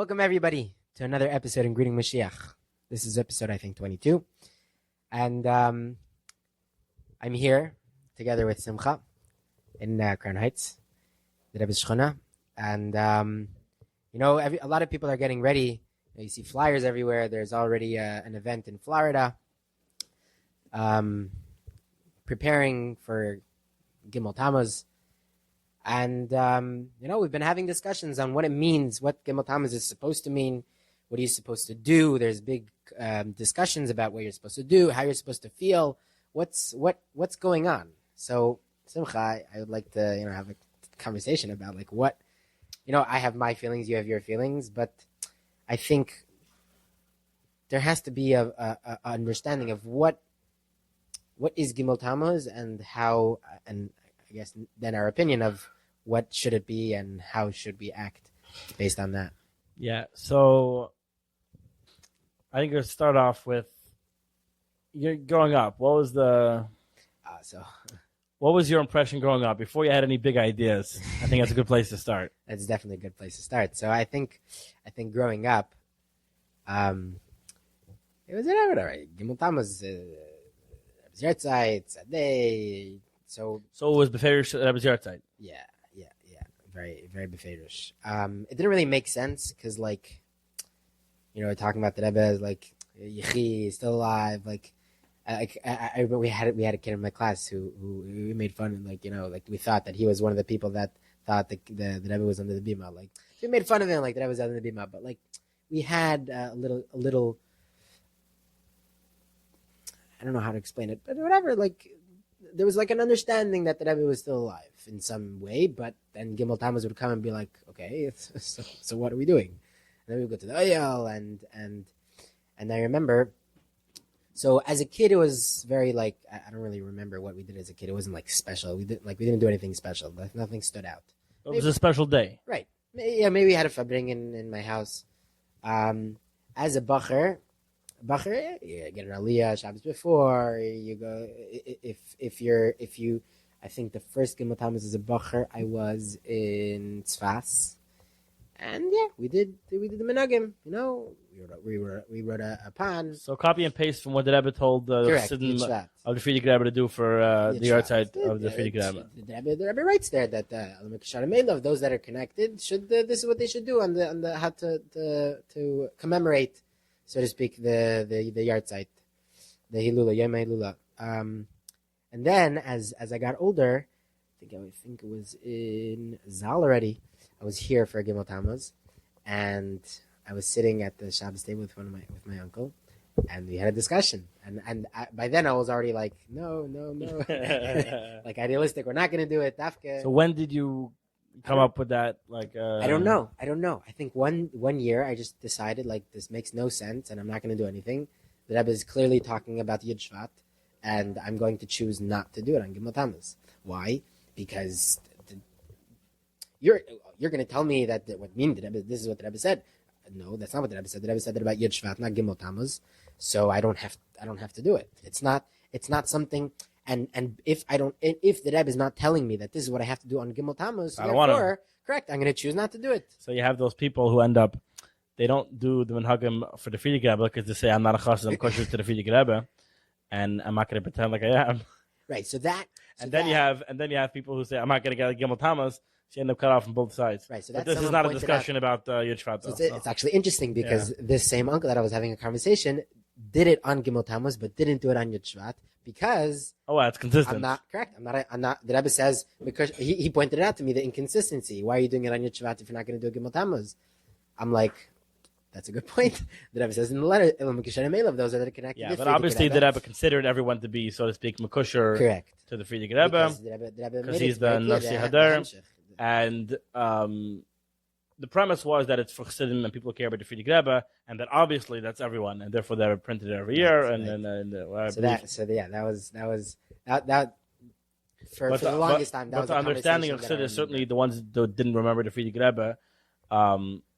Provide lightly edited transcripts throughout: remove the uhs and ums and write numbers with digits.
Welcome, everybody, to another episode in Greeting Moshiach. This is episode, I think, 22. And I'm here together with Simcha in Crown Heights, the Rebbe's Shchona. And, a lot of people are getting ready. You see flyers everywhere. There's already an event in Florida preparing for Gimel Tammuz. And, we've been having discussions on what it means, what Gimel Tammuz is supposed to mean, what are you supposed to do. There's big discussions about what you're supposed to do, how you're supposed to feel, what's going on. So, Simcha, I would like to, have a conversation about, what, I have my feelings, you have your feelings, but I think there has to be a understanding of what is Gimel Tammuz and how, and I guess then our opinion of what should it be and how should we act based on that. Yeah, so I think we'll start off with you're growing up. What was your impression growing up before you had any big ideas? I think that's a good place to start. That's definitely a good place to start. So I think growing up, it was all right. Gimel Tammuz, Yertzeit, Tzadei. So it was Beferish Rebbe's Yertzeit. Yeah. Very, very Beferish. It didn't really make sense because, we're talking about the Rebbe as Yechi is still alive. I remember we had a kid in my class who we made fun of, we thought that he was one of the people that thought the Rebbe was under the bima. We made fun of him like the Rebbe was under the bima, but we had a little. I don't know how to explain it, but whatever. There was an understanding that the Rebbe was still alive in some way, but then Gimel Tammuz would come and be like, okay, so what are we doing? And then we would go to the Oyel, and I remember. So as a kid, it was very I don't really remember what we did as a kid. It wasn't special. We didn't do anything special. Nothing stood out. It was a special day, right? Yeah, maybe we had a fabring in my house. As a bacher, you get an aliyah Shabbos before you go. If you, I think the first Gimel Tammuz as a bacher, I was in Tzfas, and we did the minhagim. We wrote a pan. So copy and paste from what the Rebbe told the Chassidim of the Frierdiker Rebbe to do for the Yertzeit of the Frierdiker Rebbe. The Rebbe writes there that those that are connected should this is what they should do on the how to commemorate, so to speak, the Yertzeit, the Hilula, Yom Hilula. And then as I got older, I think it was in Zal already. I was here for Gimel Tammuz, and I was sitting at the Shabbos table with my uncle, and we had a discussion. And by then I was already no, idealistic. We're not going to do it. Dafke. So when did you come up with that? I don't know. I think one year I just decided this makes no sense, and I'm not going to do anything. The Rebbe is clearly talking about Yud Shvat, and I'm going to choose not to do it on Gimel Tammuz. Why? Because you're going to tell me that what mean the Rebbe, this is what the Rebbe said. No, that's not what the Rebbe said. The Rebbe said that about Yud Shvat, not Gimel Tammuz. So I don't have to do it. It's not something. And if the Rebbe is not telling me that this is what I have to do on Gimel Tammuz, I don't want to. Correct, I'm going to choose not to do it. So you have those people who end up, they don't do the minhagim for the Frierdiker Rebbe because they say I'm not a chassid, I'm kosher to the Frierdiker Rebbe, and I'm not going to pretend like I am. Right. So then you have people who say I'm not going to get a Gimel Tammuz. So you end up cut off from both sides. Right. So but this is not a discussion about Yud Shvat. So it's actually interesting because this same uncle that I was having a conversation did it on Gimel Tammuz, but didn't do it on Yud Shvat because it's consistent. I'm not correct. I'm not. The Rebbe says because he pointed it out to me the inconsistency. Why are you doing it on Yud Shvat if you're not going to do a Gimel Tammuz? I'm like, that's a good point. The Rebbe says in the letter, those that are connected. Yeah, but obviously the Rebbe considered everyone to be, so to speak, Mekusher to the Frierdiker Rebbe because he's the Nasi Hadar. And the premise was that it's for Chassidim and people who care about the Frierdiker Rebbe, and that obviously that's everyone, and therefore they're printed every year. Right. That was for the longest time. That was the understanding of Chassidus, certainly the ones that didn't remember the Frierdiker Rebbe,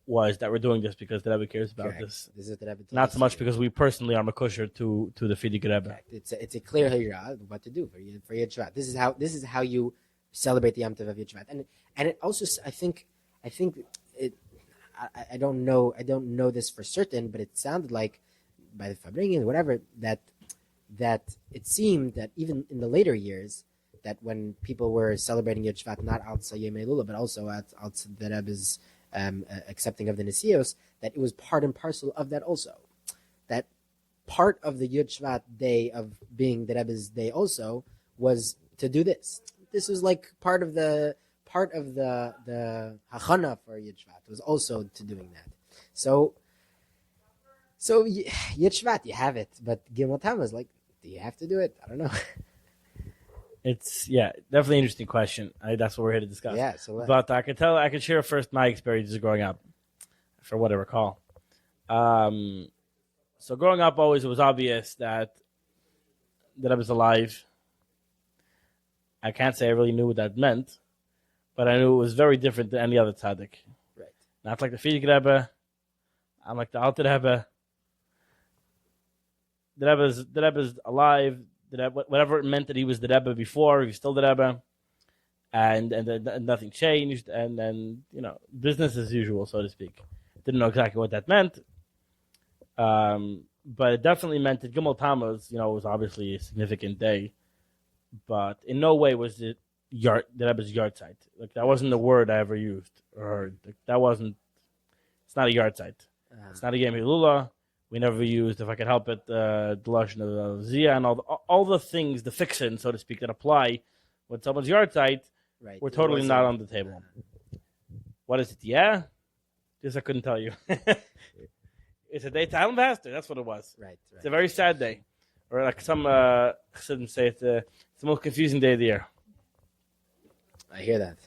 was that we're doing this because the Rebbe cares about this. This is what the Rebbe not so much because we personally are makosher to the Frierdiker Rebbe. It's a clear hirah what to do for Yud Shvat. This is how you celebrate the Yom Tov of Yud Shvat, and it also I think it I don't know this for certain, but it sounded like by the Fabringen, whatever, that it seemed that even in the later years, that when people were celebrating Yud Shvat, not outside Yom Elul, but also outside the Rebbe's accepting of the Nesios, that it was part and parcel of that also. That part of the Yud Shvat day of being the Rebbe's day also was to do this. This was like part of the hachana for Yud Shvat was also to doing that. So Yud Shvat, you have it, but Gimel Tammuz, like, do you have to do it? I don't know. It's definitely an interesting question. That's what we're here to discuss. Yeah, so but I could share first my experiences growing up, for what I recall. So growing up, always it was obvious that I was alive. I can't say I really knew what that meant, but I knew it was very different than any other tzaddik. Right. Not like the Frierdiker Rebbe. I'm like the Alter Rebbe. The Rebbe's alive. Whatever it meant that he was the Rebbe before, he was still the Rebbe, and nothing changed, and then business as usual, so to speak. Didn't know exactly what that meant, but it definitely meant that Gimel Tammuz, was obviously a significant day, but in no way was it the Rebbe's yard site. Like, that wasn't the word I ever used or heard. Like, that wasn't. It's not a yard site. It's not a Yom Hilula. We never used, if I could help it, the lashon of Zia and all the things, the fiction, so to speak, that apply with someone's yard site. Right. Were totally not on the table. What is it? Yeah, this I couldn't tell you. It's a day to Island Pastor. That's what it was. Right. It's a very sad day, or like some Chassidim say, it's the most confusing day of the year. I hear that.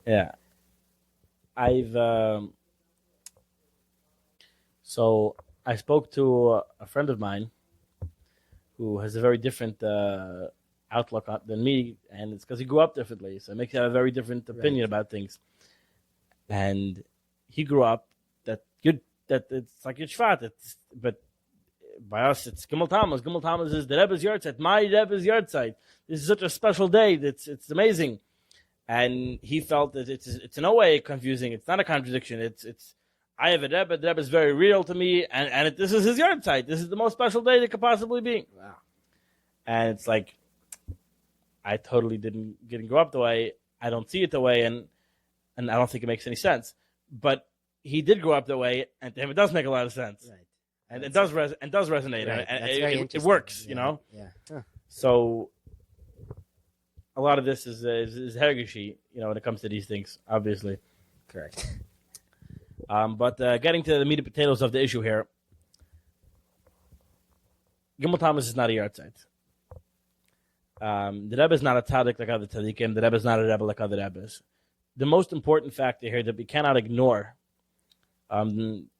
Yeah, So I spoke to a friend of mine who has a very different outlook than me, and it's because he grew up differently, so it makes you have a very different opinion about things. And he grew up that it's like Yud Shvat, but by us it's Gimel Tammuz. Gimel Tammuz is the Rebbe's yard site, my Rebbe's yard site. This is such a special day. It's amazing, and he felt that it's in no way confusing. It's not a contradiction. It's I have a Rebbe. The Rebbe is very real to me, and this is his yard site. This is the most special day that could possibly be. Wow. And it's like, I totally didn't grow up the way. I don't see it the way, and I don't think it makes any sense. But he did grow up the way, and to him it does make a lot of sense. Right. And it does resonate. Right. And it works, Yeah. Huh. So a lot of this is hergishi, when it comes to these things, obviously. Correct. But getting to the meat and potatoes of the issue here, Gimel Tammuz is not a yard site. The Rebbe is not a tzaddik like other tzaddikim. The Rebbe is not a Rebbe like other Rebbes. The most important factor here that we cannot ignore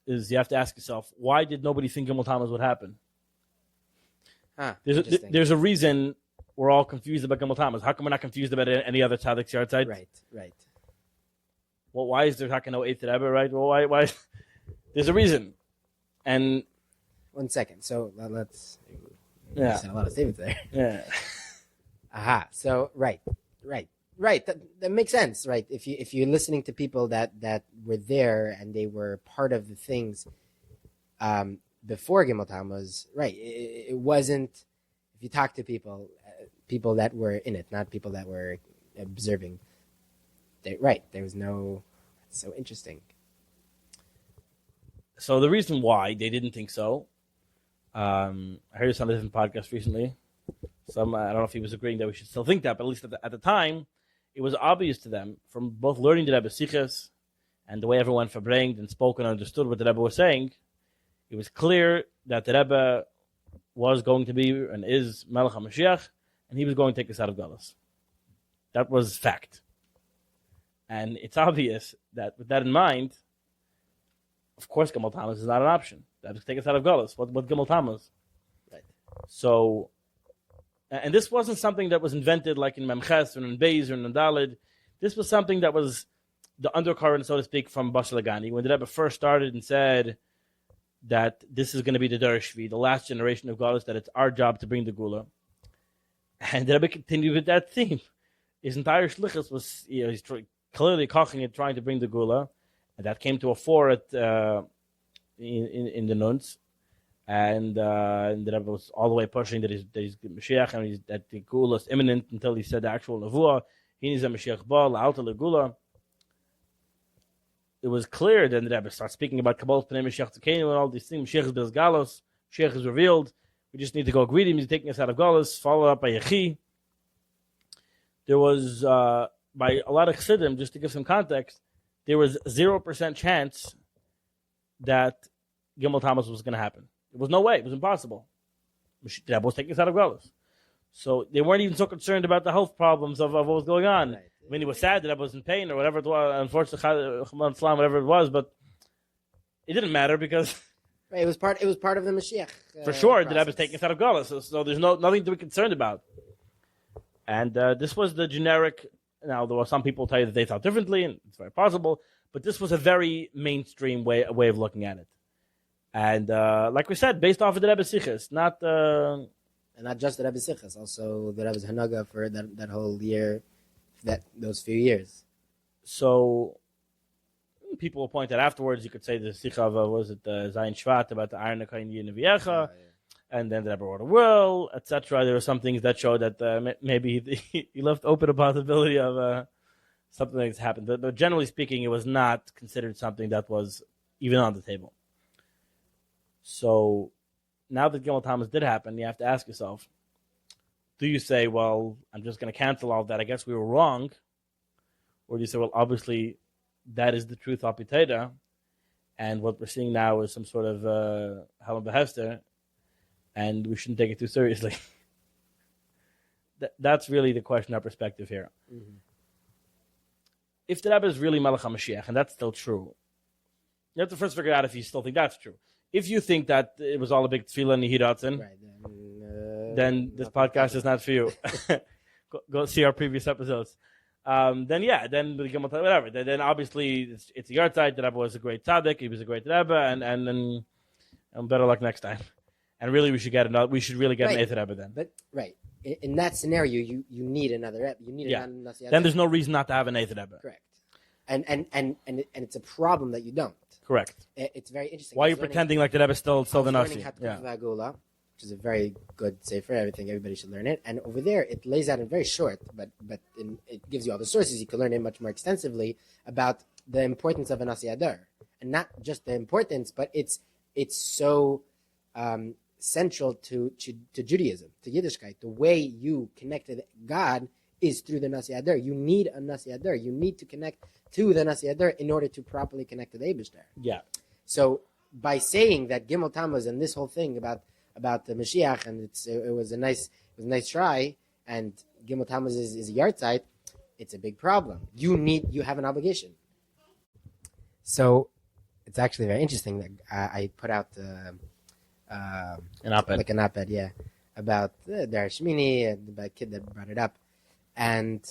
is you have to ask yourself, why did nobody think Gimel Tammuz would happen? There's a reason we're all confused about Gimel Tammuz. How come we're not confused about any other tzaddik's yard site? Right. Well, why is there no eighth Rebbe, right? Well, why? There's a reason. And 1 second. So let's. Yeah. A lot of statements there. Yeah. Aha. So right. That makes sense, right? If you're listening to people that were there and they were part of the things before Gimel Tammuz, right? It wasn't. If you talk to people that were in it, not people that were observing. There was no. It's so interesting. So the reason why they didn't think so, I heard this on a different podcast recently. I don't know if he was agreeing that we should still think that, but at least at the time, it was obvious to them from both learning the Rebbe Sichos and the way everyone verbringed and spoke and understood what the Rebbe was saying. It was clear that the Rebbe was going to be and is Melech HaMashiach, and he was going to take us out of Galus. That was fact. And it's obvious that with that in mind, of course, Gimel Tammuz is not an option. That would take us out of Galus. What Gimel Tammuz? Right. So, and this wasn't something that was invented like in Memches or in Beis or in Daled. This was something that was the undercurrent, so to speak, from Basar Lagani. When the Rebbe first started and said that this is going to be the Derech Shvi, the last generation of Galus, that it's our job to bring the Gula. And the Rebbe continued with that theme. His entire shlichus was, he's clearly koching it, trying to bring the Gula. And that came to a fore in the nuns. And the Rebbe was all the way pushing that he's Mashiach and that the Gula is imminent until he said the actual Nevuah. He needs a Mashiach Ba, La'alta L'Gula. It was clear then the Rebbe started speaking about Kabbalah Pnei Mashiach Tzekenu and all these things. Mashiach is Bez Galos. Mashiach is revealed. We just need to go greet him. He's taking us out of Galos. Followed up by Yechi. There was, by a lot of Chassidim, just to give some context, there was 0% chance that Gimel Tammuz was going to happen. There was no way. It was impossible. The Rebbe was taking us out of Galos. So they weren't even so concerned about the health problems of what was going on. Right. I mean, he was sad that I was in pain or whatever it was, unfortunately, whatever it was, but it didn't matter because right, it was part of the Mashiach. For sure, that I was taking us out of Gaulus, so there's nothing to be concerned about. And this was the generic. Now there were some people tell you that they thought differently, and it's very possible, but this was a very mainstream way of looking at it. And like we said, based off of the Rebbe Sichos, not and not just the Rebbe Sichos, also the Rebbe's Hanaga for that whole year, those few years. So people will point out afterwards. You could say the Sicha of was it Zayin Shvat about the Iron Kain Yinaviecha, and then the Rebbe wrote a will, etc. There were some things that showed that maybe he left open a possibility of something that's happened. But generally speaking, it was not considered something that was even on the table. So now that Gimel Tammuz did happen, you have to ask yourself, do you say, well, I'm just going to cancel all of that, I guess we were wrong? Or do you say, well, obviously, that is the truth apiteda, and what we're seeing now is some sort of Halam Behester, and we shouldn't take it too seriously? That's really the question, our perspective here. Mm-hmm. If the Rebbe is really Melech HaMashiach, and that's still true, you have to first figure out if you still think that's true. If you think that it was all a big tefillah and Yehiratzen, then this podcast is not for you. go see our previous episodes. Then whatever. Then obviously it's a yard side. The Rebbe was a great tzaddik. He was a great Rebbe, and better luck next time. And really, we should really get an eighth Rebbe then. But right in that scenario, you need another Rebbe. You need another Nasi. Then there's no reason not to have an eighth Rebbe. Correct. And it's a problem that you don't. Correct. It's very interesting. Why are you pretending like the Rebbe is still the Nasi? Which is a very good sefer. Everybody should learn it. And over there, it lays out in very short, but it gives you all the sources. You can learn it much more extensively about the importance of a Nasi Adar, and not just the importance, but it's so central to Judaism, to Yiddishkeit. The way you connect to God is through the Nasi Adar. You need a Nasi Adar. You need to connect to the Nasi Adar in order to properly connect to the Eibishter. Yeah. So by saying that Gimel Tammuz and this whole thing about the Mashiach, and it was a nice try, and Gimel Tammuz is a yard site, it's a big problem. You have an obligation. So it's actually very interesting that I put out an op-ed. Like an op-ed, yeah, about the Shmini, the kid that brought it up, and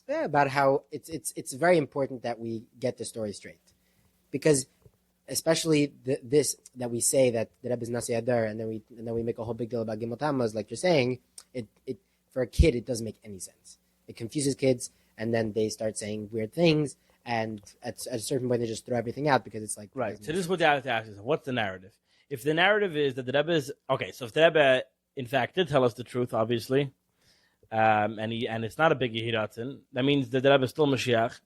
about how it's very important that we get the story straight, because especially this that we say that the Rebbe is Nasi Adar, and then we make a whole big deal about Gimel Tammuz, like you're saying, it for a kid it doesn't make any sense. It confuses kids, and then they start saying weird things, and at a certain point they just throw everything out because it's like right. So this is what you have to ask is, what's the narrative? If the narrative is that the Rebbe is okay, so if the Rebbe in fact did tell us the truth, obviously, and it's not a big Yehiratzen, that means that the Rebbe is still Mashiach,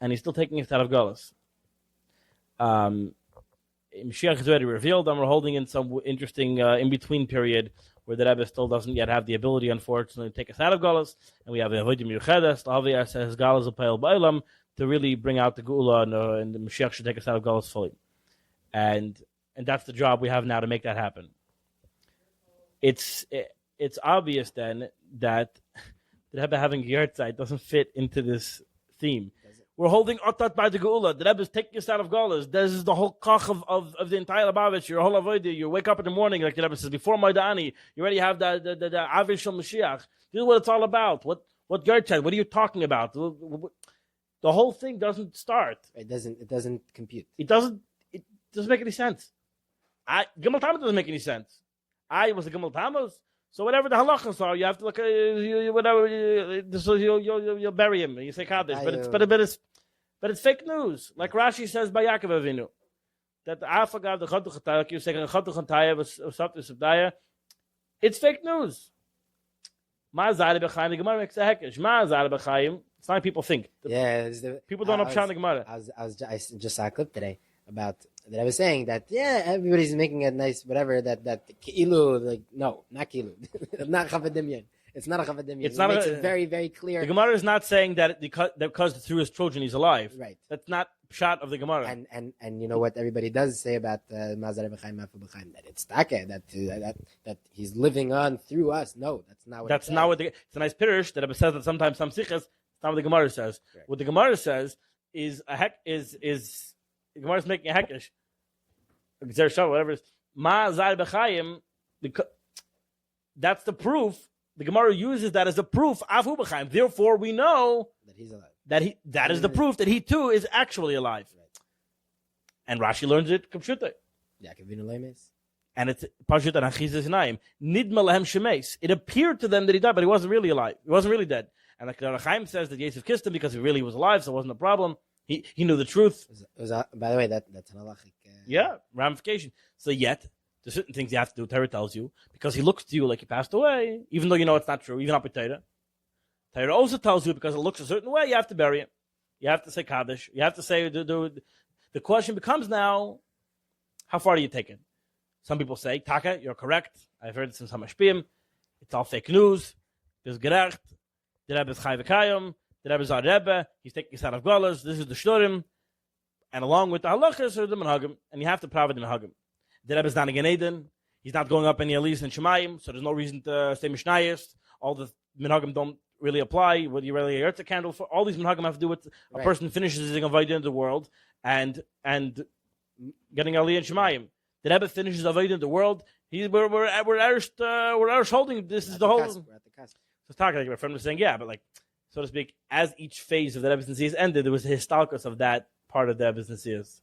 and he's still taking it out of Galus. Mashiach is already revealed, and we're holding in some interesting in-between period where the Rebbe still doesn't yet have the ability, unfortunately, to take us out of Galus, and we have a Avodim Yuchedes, the Aviyah says Galus Apayel Ba'ilam, to really bring out the Geula, and the Mashiach should take us out of Galus fully. And that's the job we have now to make that happen. It's obvious then that the Rebbe having a yahrzeit doesn't fit into this theme. We're holding Otat by the Geula. The Rebbe is taking us out of Galus. This is the whole koch of the entire Lubavitch. Your whole avodah. You wake up in the morning, like the Rebbe says, before Maidani. You already have the Avin Shel Mashiach. This is what it's all about. What yahrzeit? What are you talking about? The whole thing doesn't start. It doesn't compute. It doesn't make any sense. Gimel Tammuz doesn't make any sense. Was a Gimel Tammuz. So whatever the halachas are, you have to look at whatever. So you'll bury him and you say kaddish. But But it's fake news. Like Rashi says by Yaakov Avinu. That the Afagav, the Chatuch Hataya, like you were saying, Chatuch Hataya was Saptis Abdaya. It's fake news. Ma'azar B'chaim, the Gemara makes a hekesh. Ma'azar B'chaim. It's not like people think. People don't understand the Gemara. I just saw a clip today about that. I was saying that everybody's making a nice whatever that Ki'ilu, like no, not Ki'ilu, not Chavadimyan. It's not a Chavadimyan. It makes it very, very clear. The Gemara is not saying that because through his Trojan he's alive. Right. That's not shot of the Gemara. And you know what everybody does say about Mazar B'chaim Mafu B'chaim, that it's Taka, that he's living on through us. No, that's not what. That's not what. It's a nice pirush that it says that sometimes some sichas. It's not what the Gemara says. Right. What the Gemara says is the Gemara is making a hekesh. Whatever it is. Mazar B'chaim. That's the proof. The Gemara uses that as a proof. Afu B'chaim. Therefore, we know that he's alive. That is the proof that he too is actually alive. Right. And Rashi learns it Kapshuta. And it's Pashut and Achizis Naim. Nidma Lehem Shemes. It appeared to them that he died, but he wasn't really alive. He wasn't really dead. And like Chaim says that Yosef kissed him because he really was alive, so it wasn't a problem. He knew the truth. By the way, that's an halachic. Ramification. So yet, there's certain things you have to do, Torah tells you, because he looks to you like he passed away, even though you know it's not true, even up with Torah. Torah also tells you because it looks a certain way, you have to bury it. You have to say Kaddish. You have to say, the question becomes now, how far do you take it? Some people say, Taka, you're correct. I've heard it from some Mashpiyim. It's all fake news. There's gerecht. The Rebbe is Chai V'Kayim. The Rebbe is our Rebbe. He's taking us out of Golas. This is the Shturim. And along with the halachas are the Menhagim. And you have to prove the Menhagim. The Rebbe is not a Gan Eden. He's not going up any Elis and Shemayim, so there's no reason to say Mishnayos. All the Menhagim don't really apply. What you really earth a candle for? All these Menhagim have to do with a person finishes his Avodah in the world and getting Aliyah and Shemayim. The Rebbe finishes Avodah in the world. We're Irish holding. This is the whole. We're at the cusp. So talking like my friend was saying, but like so to speak, as each phase of the Rebbe's Nesias ended, there was a histalkus of that part of the Rebbe's Nesias.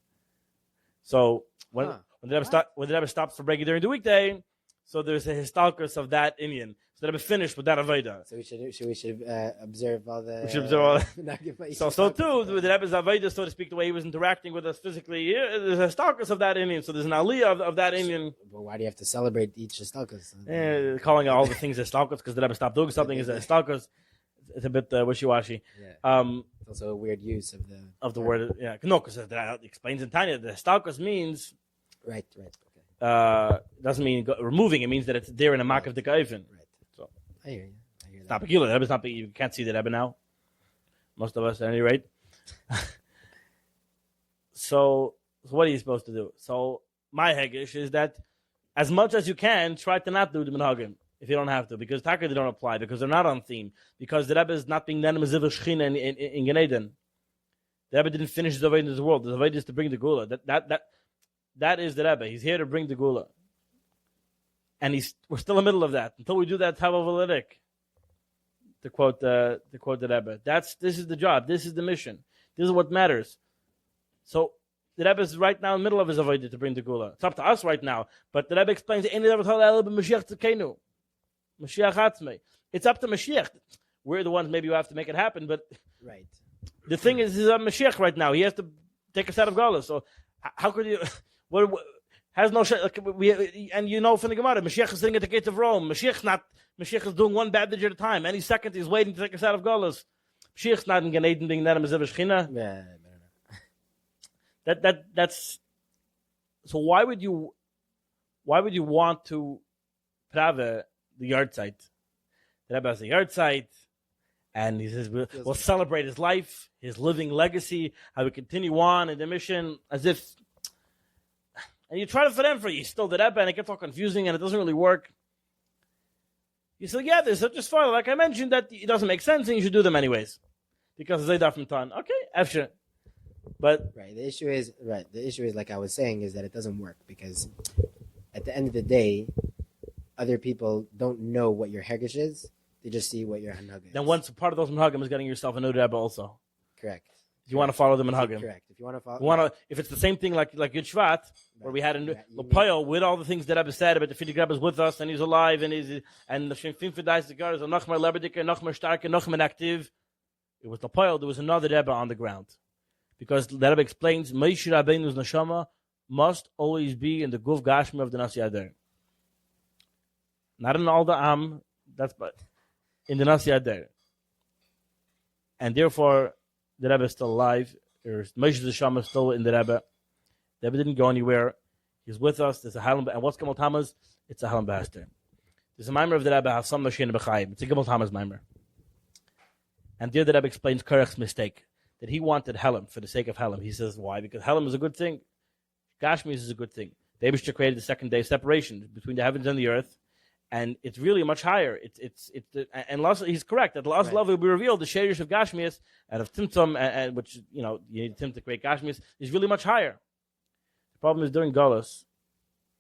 So when the Rebbe stops for breaking during the weekday, so there's a histalkus of that Indian. So the Rebbe finished with that Avodah. So we should observe all the. We should observe all the. so too, with the Rebbe's Avodah, so to speak, the way he was interacting with us physically, there's a histalkus of that Indian. So there's an aliyah of that Indian. But why do you have to celebrate each histalkus? Calling all the things histalkus because the Rebbe stopped doing something is a histalkus. It's a bit wishy-washy. Yeah. It's also a weird use of the word. Yeah, no, because it explains in Tanya the histalkus means. Right. Okay. Doesn't mean removing. It means that it's there in a mark of the Kaifin. Right. So I hear you. It's not peculiar. The Rebbe's not. You can't see the Rebbe now. Most of us, at any rate. So what are you supposed to do? So my hegesh is that as much as you can, try to not do the minhagim if you don't have to, because Taka they don't apply, because they're not on theme, because the Rebbe is not being done in Gan Eden. The Rebbe didn't finish the Avodah in the world. The Avodah is to bring the Gula. That is the Rebbe. He's here to bring the Gula. And we're still in the middle of that. Until we do that, Tavavalerik. To quote the Rebbe. This is the job. This is the mission. This is what matters. So the Rebbe is right now in the middle of his Avodah to bring the Gula. It's up to us right now. But the Rebbe explains, it's up to Mashiach. We're the ones maybe who have to make it happen, but right. The thing is, he's a Mashiach right now. He has to take us out of Gala. So how could you? What has no and you know from the Gemara, Mashiach is sitting at the gates of Rome. Mashiach is doing one bad digit at a time. Any second he's waiting to take us out of Galas. Mashiach's not in Gan Eden being that Maziv Shechina. Yeah, that's. So why would you want to prave the yard site? The Rebbe has a yard site, and he says we'll celebrate his life, his living legacy, how we continue on in the mission, as if. And you try to fit in for you still the Rebbe, and it gets all confusing, and it doesn't really work. You say, there's such a far, like I mentioned, that it doesn't make sense, and you should do them anyways, because they are from Tan. Okay, after. But the issue is like I was saying is that it doesn't work because at the end of the day, other people don't know what your Hergish is. They just see what your Hanhag is. Then once part of those Menhagim is getting yourself a new Rebbe also. Correct. If you want to follow the Menhagim. Correct. If you want to follow, if it's the same thing like Yud Shvat, where we had a Lepoyo with all the things that Rebbe said about the Fidig Rebbe is with us and he's alive and the Shemfim Fidais the Gar is a Nachmar Lebedike, Nachmar Starke, Nachmar Active. It was Lepoyo. There was another Rebbe on the ground. Because the Rebbe explains, Moshe Rabbeinu's neshama must always be in the guf gashmi of the Nasi Ader. Not in all the Am, that's but in the Nasi Ader. And therefore, the Rebbe is still alive. Moshe's neshama is still in the Rebbe. The Rebbe didn't go anywhere. He's with us. There's a Halam, and what's Gimel Tammuz? It's a Halam B'Hester. There's a mimer of the Rebbe, Hasam Noshin B'Chayim. It's a Gimel Tammuz mimer. And there the Rebbe explains Korach's mistake, that he wanted Helam for the sake of Helam. He says, why? Because Helam is a good thing. Gashmis is a good thing. The Eibishter created the second day separation between the heavens and the earth, and it's really much higher. And he's correct that the last love will be revealed. The sherish of Gashmis and of Timtum, and which you need Tim to create Gashmis, is really much higher. The problem is during Galus,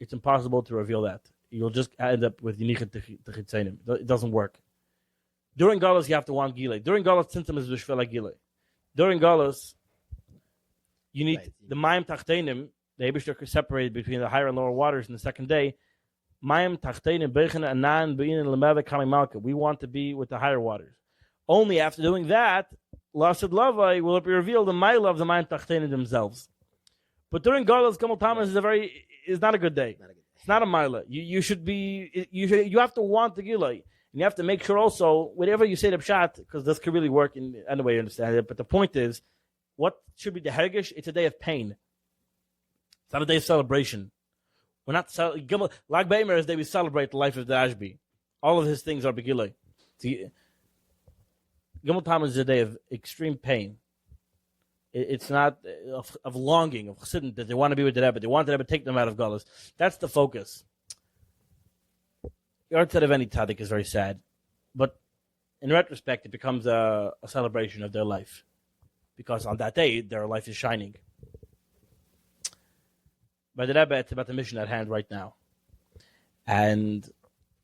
it's impossible to reveal that. You'll just end up with Yinichet Techitzenim. It doesn't work. During Galus, you have to want Gilei. During Galus, Timtum is B'Shvela Gilei. During Galus, you need the Mayim Tachtenim. The Eibishter separated between the higher and lower waters in the second day. Mayim Tachtenim Beichen Anan Bein Lemeva Kami Malka. We want to be with the higher waters. Only after doing that, Lasad Lavai will it be revealed the Maila of the Mayim Tachtenim themselves. But during Galus, Gimel Tammuz is not a good day. It's not a Maila. You have to want the Gilei. And you have to make sure also, whatever you say to Pshat, because this could really work in any way you understand it, but the point is, what should be the Hergish? It's a day of pain. It's not a day of celebration. We're not Lag Beimer is the day we celebrate the life of the Ashby. All of his things are Begilei. Gimel Tammuz is a day of extreme pain. It's not of longing, of chassidin, that they want to be with the Rebbe. They want the Rebbe to take them out of Galus. That's the focus. The art set of any tzaddik is very sad, but in retrospect, it becomes a celebration of their life, because on that day, their life is shining. By the Rebbe, it's about the mission at hand right now. And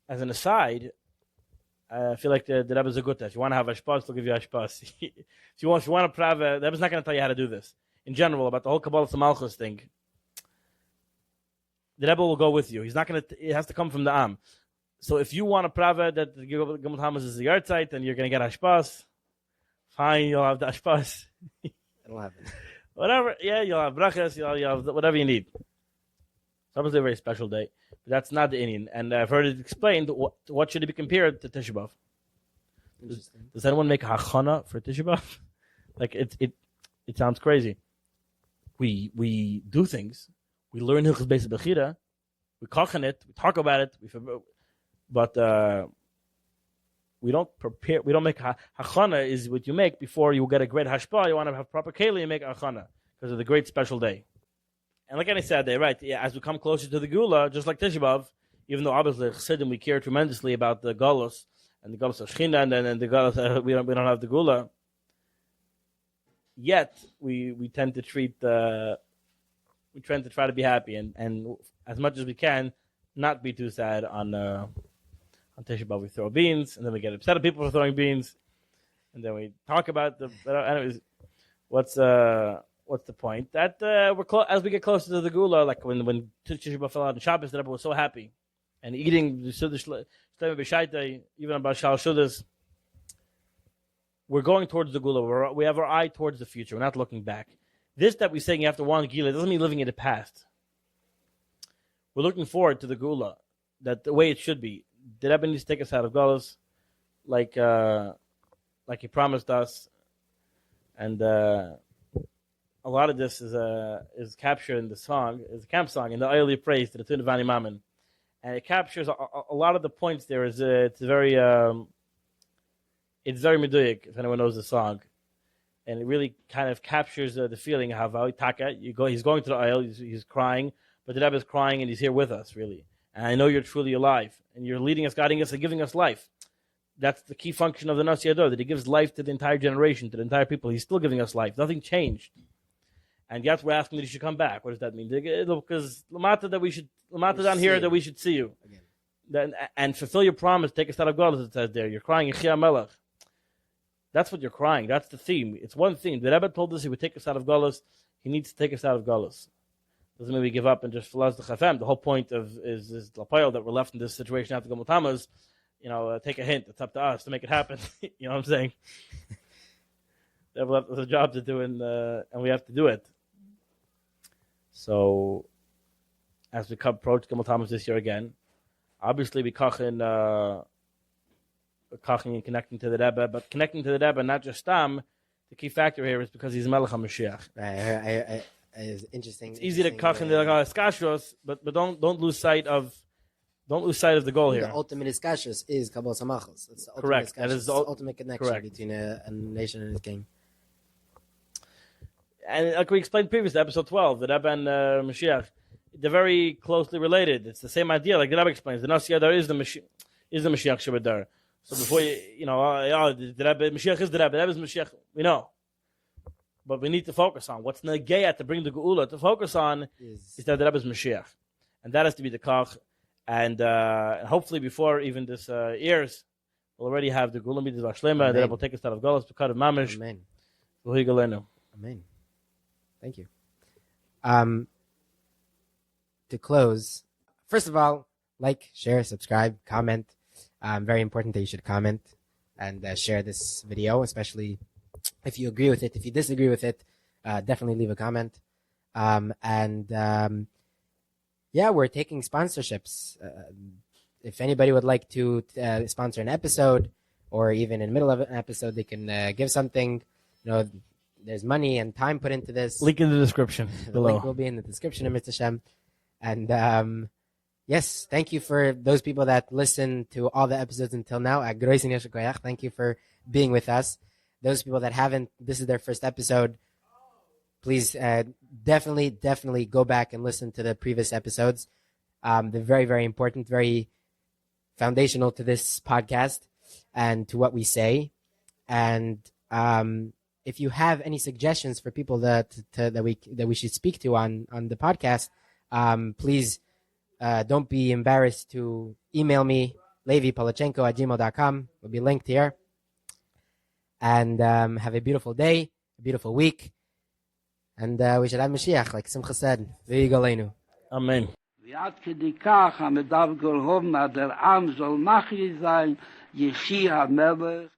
as an aside, I feel like the Rebbe is a good test. If you want to have ashpas, they'll give you ashpas. if you want to prove, the Rebbe is not going to tell you how to do this. In general, about the whole Kabbalah Malchus thing, the Rebbe will go with you. He's not going to. It has to come from the Am. So if you want to prove that the Gimel Tammuz is the yard site and you're going to get ashpas, fine, you'll have the ashpas. It'll happen. Whatever, yeah, you'll have brachas, you'll have whatever you need. It's obviously a very special day, but that's not the Indian. And I've heard it explained. What should it be compared to Tisha B'Av? Does anyone make a hachana for Tisha B'Av? Like it sounds crazy. We do things. We learn Hilchos Beis Bechira. We kochen it. We talk about it. But we don't prepare. We don't make hachana. Is what you make before you get a great hashpah. You want to have proper keli. You make hachana because of the great special day. And like I said, right? Yeah, as we come closer to the Gula, just like Tisha B'Av, even though obviously Chassidim we care tremendously about the Galus and the Galus of Shechina and the Galus we don't have the Gula. Yet we tend to treat we tend to try to be happy and as much as we can not be too sad on Tisha B'Av. We throw beans and then we get upset at people for throwing beans and then we talk about anyways. What's the point? That as we get closer to the Gula, like when Tisha B'Av fell out on Shabbos, the Rebbe was so happy and eating even about Shal Shudas. We're going towards the Gula. We have our eye towards the future. We're not looking back. This that we're saying you have to want Gila doesn't mean living in the past. We're looking forward to the Gula, that the way it should be. The Rebbe needs to take us out of Galus, like he promised us, and a lot of this is captured in the song, is a camp song, in the Early Praise to the tune of Vani Mammon, and it captures a lot of the points there. It's very meduyik, if anyone knows the song, and it really kind of captures the feeling of how he's going to the aisle, he's crying, but the Rebbe is crying and he's here with us, really. And I know you're truly alive, and you're leading us, guiding us, and giving us life. That's the key function of the Nasi Ador, that he gives life to the entire generation, to the entire people. He's still giving us life. Nothing changed. And yet we're asking that he should come back. What does that mean? Because Lamata down here that we should see you. Again. And fulfill your promise, take us out of God, as it says there. You're crying, Yechia Melech. That's what you're crying. That's the theme. It's one thing. The Rebbe told us he would take us out of Galus. He needs to take us out of Galus. Doesn't mean we give up and just fill us the chafem. The whole point is Lapayel, that we're left in this situation after Gimel Tammuz. Take a hint. It's up to us to make it happen. You know what I'm saying? They have a job to do, and we have to do it. So, as we approach Gimel Tammuz this year again, obviously we kachin and connecting to the Rebbe, but connecting to the Rebbe, not just Stam. The key factor here is because he's Melech HaMashiach. It's interesting. It's easy to kachin the skashros, but don't lose sight of the goal here. The ultimate iskashus is Kabbalah Samachos. That's the ultimate correct. That is the ultimate connection correct. Between a nation and its king. And like we explained previously, episode 12, the Rebbe and Mashiach, they're very closely related. It's the same idea, like the Rebbe explains. The Nasi Adar is the Mashiach Shabbat. So before the Rebbe, Mashiach is the Rebbe is Mashiach, we know. But we need to focus on what's Negeyah to bring the Geula to focus on is that the Rebbe is Mashiach. And that has to be the Kach. And hopefully before even this airs, we'll already have the Geula Mitzvah Shlema, and the Rebbe will take us out of Golos, Pekad of Mamish. Amen. Amen. Thank you. To close, first of all, like, share, subscribe, comment. Very important that you should comment and share this video, especially if you agree with it. If you disagree with it, definitely leave a comment. We're taking sponsorships. If anybody would like to sponsor an episode, or even in the middle of an episode, they can give something. There's money and time put into this. Link in the description The below. link will be in the description of Mr. Shem. And yes, thank you for those people that listened to all the episodes until now. Thank you for being with us. Those people that haven't, this is their first episode. Please definitely go back and listen to the previous episodes. They're very, very important, very foundational to this podcast and to what we say. And if you have any suggestions for people that we should speak to on the podcast, please don't be embarrassed to email me, levipolachenko@gmail.com. Will be linked here. And have a beautiful day, a beautiful week. And we should have Mashiach, like Simcha said. V'yigalenu. Amen. ועד כדי כך המדב גולהוב מהדר עם זול מחי זין ישי המלך.